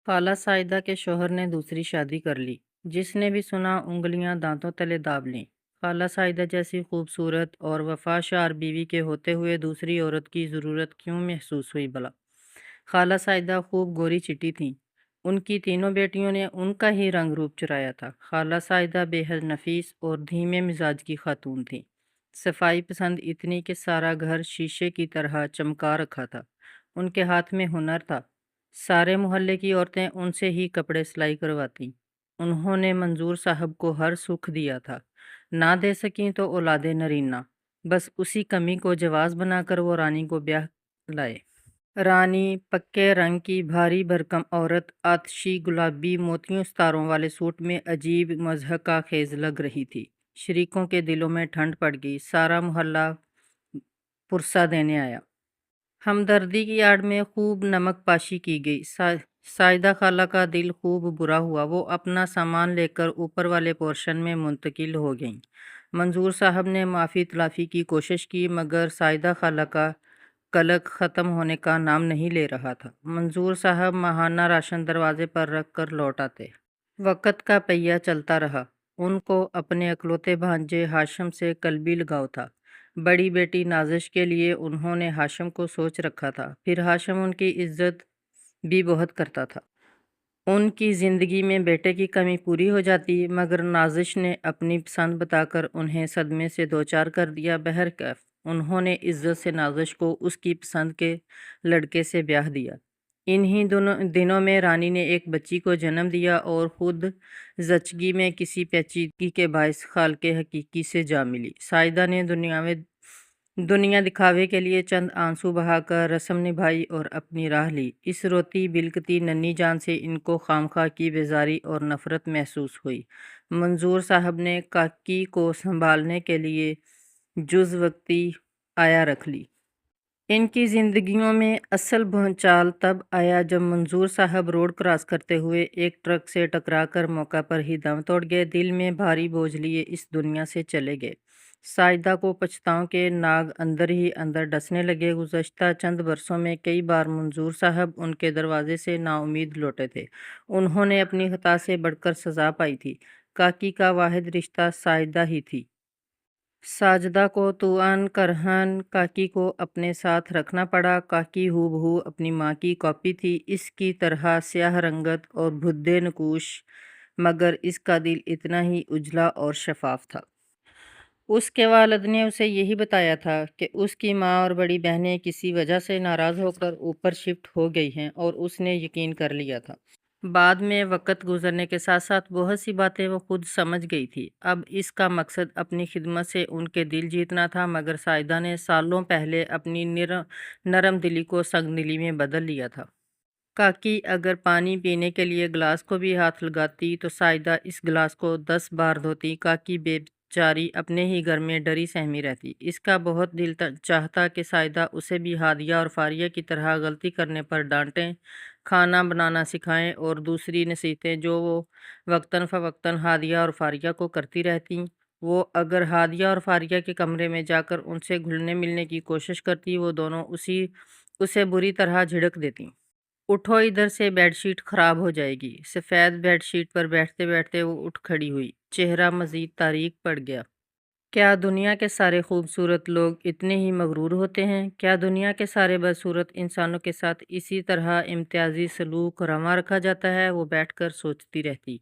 خالہ سعیدہ کے شوہر نے دوسری شادی کر لی۔ جس نے بھی سنا انگلیاں دانتوں تلے داب لیں۔ خالہ سعیدہ جیسی خوبصورت اور وفاشار بیوی کے ہوتے ہوئے دوسری عورت کی ضرورت کیوں محسوس ہوئی بھلا؟ خالہ سعیدہ خوب گوری چٹی تھیں۔ ان کی تینوں بیٹیوں نے ان کا ہی رنگ روپ چرایا تھا۔ خالہ سعیدہ بے حد نفیس اور دھیمے مزاج کی خاتون تھیں۔ صفائی پسند اتنی کہ سارا گھر شیشے کی طرح چمکا رکھا تھا۔ ان کے ہاتھ میں ہنر تھا۔ سارے محلے کی عورتیں ان سے ہی کپڑے سلائی کرواتی۔ انہوں نے منظور صاحب کو ہر سکھ دیا تھا۔ نہ دے سکیں تو اولاد نرینہ، بس اسی کمی کو جواز بنا کر وہ رانی کو بیاہ لائے۔ رانی پکے رنگ کی بھاری بھرکم عورت آتشی گلابی موتیوں ستاروں والے سوٹ میں عجیب مضحکہ خیز لگ رہی تھی۔ شریکوں کے دلوں میں ٹھنڈ پڑ گئی۔ سارا محلہ پرسہ دینے آیا۔ ہمدردی کی آڑ میں خوب نمک پاشی کی گئی۔ سعیدہ خالہ کا دل خوب برا ہوا۔ وہ اپنا سامان لے کر اوپر والے پورشن میں منتقل ہو گئیں۔ منظور صاحب نے معافی تلافی کی کوشش کی مگر سعیدہ خالہ کا قلق ختم ہونے کا نام نہیں لے رہا تھا۔ منظور صاحب ماہانہ راشن دروازے پر رکھ کر لوٹ آتے۔ وقت کا پہیہ چلتا رہا۔ ان کو اپنے اکلوتے بھانجے ہاشم سے قلبی لگاؤ تھا۔ بڑی بیٹی نازش کے لیے انہوں نے ہاشم کو سوچ رکھا تھا۔ پھر ہاشم ان کی عزت بھی بہت کرتا تھا۔ ان کی زندگی میں بیٹے کی کمی پوری ہو جاتی مگر نازش نے اپنی پسند بتا کر انہیں صدمے سے دوچار کر دیا۔ بہرکیف انہوں نے عزت سے نازش کو اس کی پسند کے لڑکے سے بیاہ دیا۔ انہی دنوں میں رانی نے ایک بچی کو جنم دیا اور خود زچگی میں کسی پیچیدگی کے باعث خالق حقیقی سے جا ملی۔ سعیدہ نے دنیا دکھاوے کے لیے چند آنسو بہا کر رسم نبھائی اور اپنی راہ لی۔ اس روتی بلکتی ننھی جان سے ان کو خواہ کی بیزاری اور نفرت محسوس ہوئی۔ منظور صاحب نے کاکی کو سنبھالنے کے لیے جز وقتی آیا رکھ لی۔ ان کی زندگیوں میں اصل بھونچال تب آیا جب منظور صاحب روڈ کراس کرتے ہوئے ایک ٹرک سے ٹکرا کر موقع پر ہی دم توڑ گئے۔ دل میں بھاری بوجھ لیے اس دنیا سے چلے گئے۔ سعیدہ کو پچھتاؤں کے ناگ اندر ہی اندر ڈسنے لگے۔ گزشتہ چند برسوں میں کئی بار منظور صاحب ان کے دروازے سے نا امید لوٹے تھے۔ انہوں نے اپنی خطا سے بڑھ کر سزا پائی تھی۔ کاکی کا واحد رشتہ سعیدہ ہی تھی۔ ساجدہ کو توأن کرہن کاکی کو اپنے ساتھ رکھنا پڑا۔ کاکی ہو بہو اپنی ماں کی کاپی تھی، اس کی طرح سیاہ رنگت اور بھدے نقوش، مگر اس کا دل اتنا ہی اجلا اور شفاف تھا۔ اس کے والد نے اسے یہی بتایا تھا کہ اس کی ماں اور بڑی بہنیں کسی وجہ سے ناراض ہو کر اوپر شفٹ ہو گئی ہیں اور اس نے یقین کر لیا تھا۔ بعد میں وقت گزرنے کے ساتھ ساتھ بہت سی باتیں وہ خود سمجھ گئی تھی۔ اب اس کا مقصد اپنی خدمت سے ان کے دل جیتنا تھا مگر سعیدہ نے سالوں پہلے اپنی نرم دلی کو سنگ دلی میں بدل لیا تھا۔ کاکی اگر پانی پینے کے لیے گلاس کو بھی ہاتھ لگاتی تو سعیدہ اس گلاس کو 10 بار دھوتی۔ کاکی بے چاری اپنے ہی گھر میں ڈری سہمی رہتی۔ اس کا بہت دل چاہتا کہ سعیدہ اسے بھی ہادیہ اور فاریہ کی طرح غلطی کرنے پر ڈانٹیں، کھانا بنانا سکھائیں اور دوسری نصیحتیں جو وہ وقتاً فوقتاً ہادیہ اور فاریہ کو کرتی رہتی۔ وہ اگر ہادیہ اور فاریہ کے کمرے میں جا کر ان سے گھلنے ملنے کی کوشش کرتی، وہ دونوں اسے بری طرح جھڑک دیتی۔ اٹھو ادھر سے بیڈ شیٹ خراب ہو جائے گی۔ سفید بیڈ شیٹ پر بیٹھتے بیٹھتے وہ اٹھ کھڑی ہوئی۔ چہرہ مزید تاریک پڑ گیا۔ کیا دنیا کے سارے خوبصورت لوگ اتنے ہی مغرور ہوتے ہیں؟ کیا دنیا کے سارے بدصورت انسانوں کے ساتھ اسی طرح امتیازی سلوک روا رکھا جاتا ہے؟ وہ بیٹھ کر سوچتی رہتی۔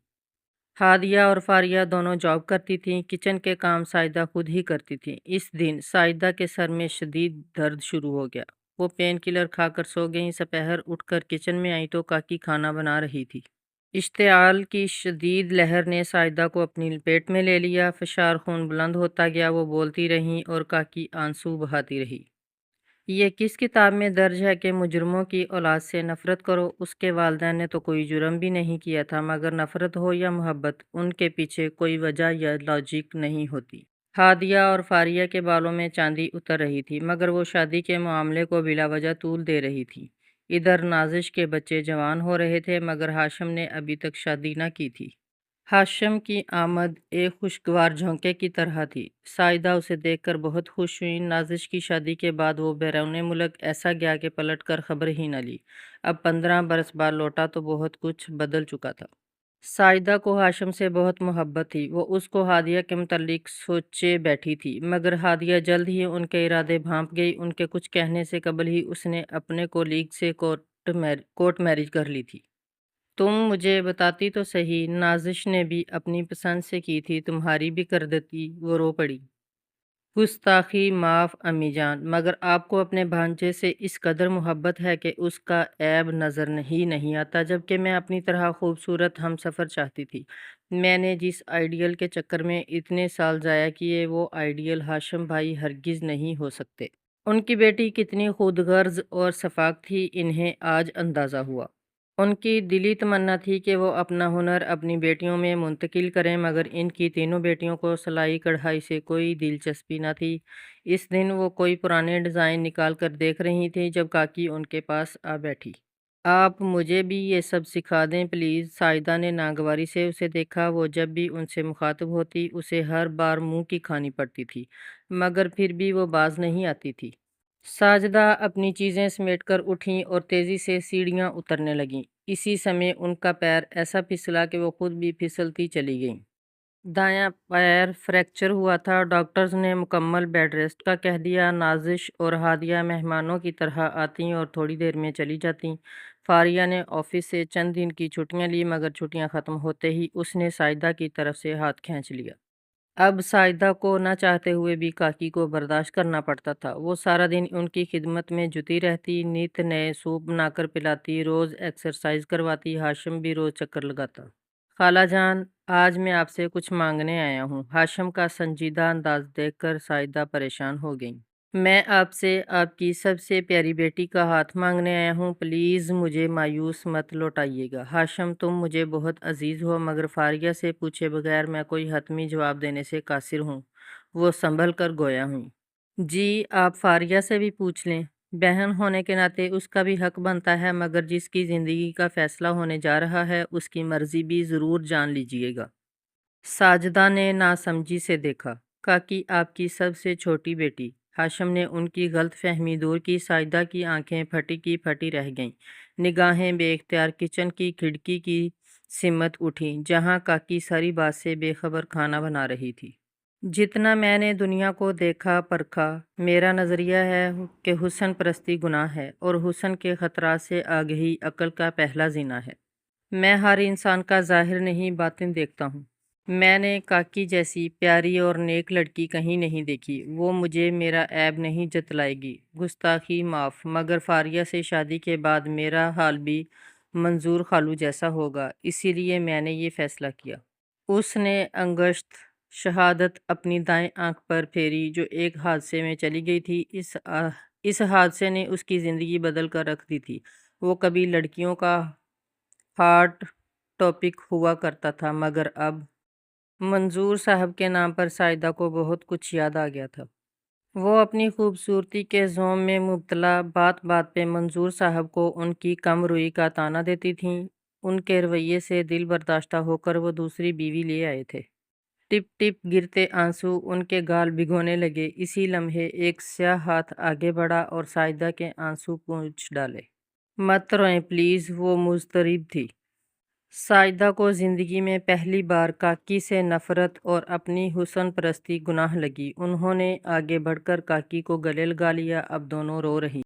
ہادیہ اور فاریہ دونوں جاب کرتی تھیں۔ کچن کے کام سعیدہ خود ہی کرتی تھیں۔ اس دن سعیدہ کے سر میں شدید درد شروع ہو گیا۔ وہ پین کلر کھا کر سو گئیں۔ سپہر اٹھ کر کچن میں آئی تو کاکی کھانا بنا رہی تھی۔ اشتعال کی شدید لہر نے سعیدہ کو اپنی لپیٹ میں لے لیا۔ فشار خون بلند ہوتا گیا۔ وہ بولتی رہیں اور کاکی آنسو بہاتی رہی۔ یہ کس کتاب میں درج ہے کہ مجرموں کی اولاد سے نفرت کرو؟ اس کے والدین نے تو کوئی جرم بھی نہیں کیا تھا مگر نفرت ہو یا محبت، ان کے پیچھے کوئی وجہ یا لاجک نہیں ہوتی۔ ہادیہ اور فاریہ کے بالوں میں چاندی اتر رہی تھی مگر وہ شادی کے معاملے کو بلا وجہ طول دے رہی تھی۔ ادھر نازش کے بچے جوان ہو رہے تھے مگر ہاشم نے ابھی تک شادی نہ کی تھی۔ ہاشم کی آمد ایک خوشگوار جھونکے کی طرح تھی۔ سائدہ اسے دیکھ کر بہت خوش ہوئی۔ نازش کی شادی کے بعد وہ بیرون ملک ایسا گیا کہ پلٹ کر خبر ہی نہ لی۔ اب 15 برس بعد لوٹا تو بہت کچھ بدل چکا تھا۔ سائدہ کو ہاشم سے بہت محبت تھی۔ وہ اس کو ہادیہ کے متعلق سوچے بیٹھی تھی، مگر ہادیہ جلد ہی ان کے ارادے بھانپ گئی۔ ان کے کچھ کہنے سے قبل ہی اس نے اپنے کولیگ سے کورٹ میرج کر لی تھی۔ تم مجھے بتاتی تو صحیح، نازش نے بھی اپنی پسند سے کی تھی، تمہاری بھی کر دیتی۔ وہ رو پڑی۔ گستاخی معاف امی جان، مگر آپ کو اپنے بھانجے سے اس قدر محبت ہے کہ اس کا عیب نظر ہی نہیں آتا، جبکہ میں اپنی طرح خوبصورت ہم سفر چاہتی تھی۔ میں نے جس آئیڈیل کے چکر میں اتنے سال ضائع کیے، وہ آئیڈیل ہاشم بھائی ہرگز نہیں ہو سکتے۔ ان کی بیٹی کتنی خود غرض اور شفاق تھی، انہیں آج اندازہ ہوا۔ ان کی دلی تمنا تھی کہ وہ اپنا ہنر اپنی بیٹیوں میں منتقل کریں، مگر ان کی تینوں بیٹیوں کو سلائی کڑھائی سے کوئی دلچسپی نہ تھی۔ اس دن وہ کوئی پرانے ڈیزائن نکال کر دیکھ رہی تھیں جب کاکی ان کے پاس آ بیٹھی۔ آپ مجھے بھی یہ سب سکھا دیں پلیز۔ سائدہ نے ناگواری سے اسے دیکھا۔ وہ جب بھی ان سے مخاطب ہوتی اسے ہر بار منہ کی کھانی پڑتی تھی، مگر پھر بھی وہ باز نہیں آتی تھی۔ ساجدہ اپنی چیزیں سمیٹ کر اٹھیں اور تیزی سے سیڑھیاں اترنے لگیں۔ اسی سمے ان کا پیر ایسا پھسلا کہ وہ خود بھی پھسلتی چلی گئیں۔ دایاں پیر فریکچر ہوا تھا۔ ڈاکٹرز نے مکمل بیڈ ریسٹ کا کہہ دیا۔ نازش اور ہادیہ مہمانوں کی طرح آتیں اور تھوڑی دیر میں چلی جاتیں۔ فاریہ نے آفس سے چند دن کی چھٹیاں لی، مگر چھٹیاں ختم ہوتے ہی اس نے سائدہ کی طرف سے ہاتھ کھینچ لیا۔ اب سائدہ کو نہ چاہتے ہوئے بھی کاکی کو برداشت کرنا پڑتا تھا۔ وہ سارا دن ان کی خدمت میں جٹی رہتی، نت نئے سوپ بنا کر پلاتی، روز ایکسرسائز کرواتی، ہاشم بھی روز چکر لگاتا۔ خالہ جان، آج میں آپ سے کچھ مانگنے آیا ہوں۔ ہاشم کا سنجیدہ انداز دیکھ کر سائدہ پریشان ہو گئیں۔ میں آپ سے آپ کی سب سے پیاری بیٹی کا ہاتھ مانگنے آیا ہوں، پلیز مجھے مایوس مت لوٹائیے گا۔ ہاشم، تم مجھے بہت عزیز ہو، مگر فاریہ سے پوچھے بغیر میں کوئی حتمی جواب دینے سے قاصر ہوں۔ وہ سنبھل کر گویا ہوئیں۔ جی، آپ فاریہ سے بھی پوچھ لیں۔ بہن ہونے کے ناطے اس کا بھی حق بنتا ہے، مگر جس کی زندگی کا فیصلہ ہونے جا رہا ہے اس کی مرضی بھی ضرور جان لیجیے گا۔ ساجدہ نے ناسمجھی سے دیکھا۔ کاکی آپ کی سب سے چھوٹی بیٹی۔ ہاشم نے ان کی غلط فہمی دور کی۔ ساجدہ کی آنکھیں پھٹی کی پھٹی رہ گئیں۔ نگاہیں بے اختیار کچن کی کھڑکی کی سمت اٹھیں، جہاں کاکی ساری بات سے بے خبر کھانا بنا رہی تھی۔ جتنا میں نے دنیا کو دیکھا پرکھا، میرا نظریہ ہے کہ حسن پرستی گناہ ہے، اور حسن کے خطرات سے آگہی عقل کا پہلا زینہ ہے۔ میں ہر انسان کا ظاہر نہیں باطن دیکھتا ہوں۔ میں نے کاکی جیسی پیاری اور نیک لڑکی کہیں نہیں دیکھی۔ وہ مجھے میرا عیب نہیں جتلائے گی۔ گستاخی معاف، مگر فاریہ سے شادی کے بعد میرا حال بھی منظور خالو جیسا ہوگا، اسی لیے میں نے یہ فیصلہ کیا۔ اس نے انگشت شہادت اپنی دائیں آنکھ پر پھیری جو ایک حادثے میں چلی گئی تھی۔ اس حادثے نے اس کی زندگی بدل کر رکھ دی تھی۔ وہ کبھی لڑکیوں کا ہاٹ ٹاپک ہوا کرتا تھا، مگر اب منظور صاحب کے نام پر سائدہ کو بہت کچھ یاد آ گیا تھا۔ وہ اپنی خوبصورتی کے زوم میں مبتلا، بات بات پہ منظور صاحب کو ان کی کم روئی کا طعنہ دیتی تھیں۔ ان کے رویے سے دل برداشتہ ہو کر وہ دوسری بیوی لے آئے تھے۔ ٹپ ٹپ گرتے آنسو ان کے گال بھگونے لگے۔ اسی لمحے ایک سیاہ ہاتھ آگے بڑھا اور ساجدہ کے آنسو پونچھ ڈالے۔ مت روئیں پلیز، وہ مضطرب تھی۔ ساجدہ کو زندگی میں پہلی بار کاکی سے نفرت اور اپنی حسن پرستی گناہ لگی۔ انہوں نے آگے بڑھ کر کاکی کو گلے لگا لیا۔ اب دونوں رو رہی